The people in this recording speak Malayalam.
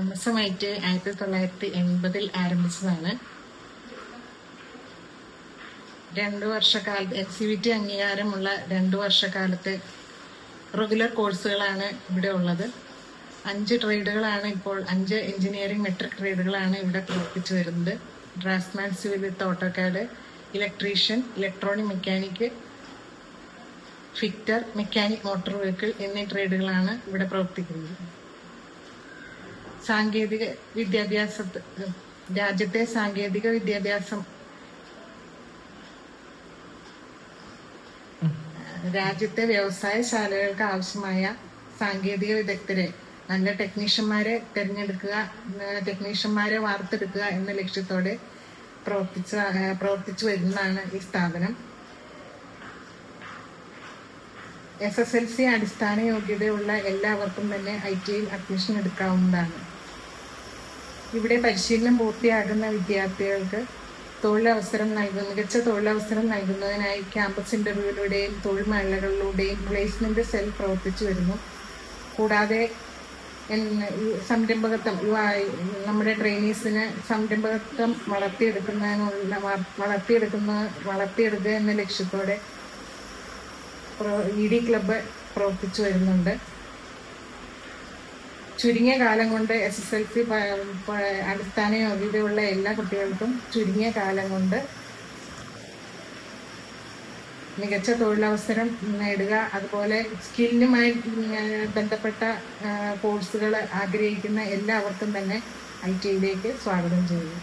MSMIT 1980 ആരംഭിച്ചതാണ്. 2 വർഷക്കാലത്ത് NCVT അംഗീകാരമുള്ള 2 വർഷക്കാലത്തെ റെഗുലർ കോഴ്സുകളാണ് ഇവിടെ ഉള്ളത്. 5 ട്രേഡുകളാണ് ഇപ്പോൾ 5 എഞ്ചിനീയറിംഗ് മെട്രിക് ട്രേഡുകളാണ് ഇവിടെ പ്രവർത്തിച്ചു വരുന്നത്. Draftsman civil with AutoCAD, electrician, electronic mechanic, fitter, mechanic motor vehicle എന്നീ ട്രേഡുകളാണ് ഇവിടെ പ്രവർത്തിക്കുന്നത്. സാങ്കേതിക വിദ്യാഭ്യാസ രാജ്യത്തെ സാങ്കേതിക വിദ്യാഭ്യാസം രാജ്യത്തെ വ്യവസായശാലകൾക്ക് ആവശ്യമായ സാങ്കേതിക വിദഗ്ധരെ, നല്ല ടെക്നീഷ്യന്മാരെ ടെക്നീഷ്യന്മാരെ വാർത്തെടുക്കുക എന്ന ലക്ഷ്യത്തോടെ പ്രവർത്തിച്ചു വരുന്നതാണ് ഈ സ്ഥാപനം. SSLC അടിസ്ഥാന യോഗ്യതയുള്ള എല്ലാവർക്കും തന്നെ ITയിൽ അഡ്മിഷൻ എടുക്കാവുന്നതാണ്. ഇവിടെ പരിശീലനം പൂർത്തിയാകുന്ന വിദ്യാർത്ഥികൾക്ക് മികച്ച തൊഴിലവസരം നൽകുന്നതിനായി ക്യാമ്പസ് ഇന്റർവ്യൂയിലൂടെയും തൊഴിൽ മേളകളിലൂടെയും പ്ലേസ്മെന്റ് സെൽ പ്രവർത്തിച്ചു വരുന്നു. കൂടാതെ സംരംഭകത്വം, നമ്മുടെ ട്രെയിനീസിന് സംരംഭകത്വം വളർത്തിയെടുക്കുക എന്ന ലക്ഷ്യത്തോടെ ED ക്ലബ്ബ് പ്രവർത്തിച്ചു വരുന്നുണ്ട്. ചുരുങ്ങിയ കാലം കൊണ്ട് SSLC അടിസ്ഥാന യോഗ്യതയുള്ള എല്ലാ കുട്ടികൾക്കും ചുരുങ്ങിയ കാലം കൊണ്ട് മികച്ച തൊഴിലവസരം നേടുക, അതുപോലെ സ്കില്ലുമായി ബന്ധപ്പെട്ട കോഴ്സുകൾ ആഗ്രഹിക്കുന്ന എല്ലാവർക്കും തന്നെ ITയിലേക്ക് സ്വാഗതം ചെയ്യുന്നു.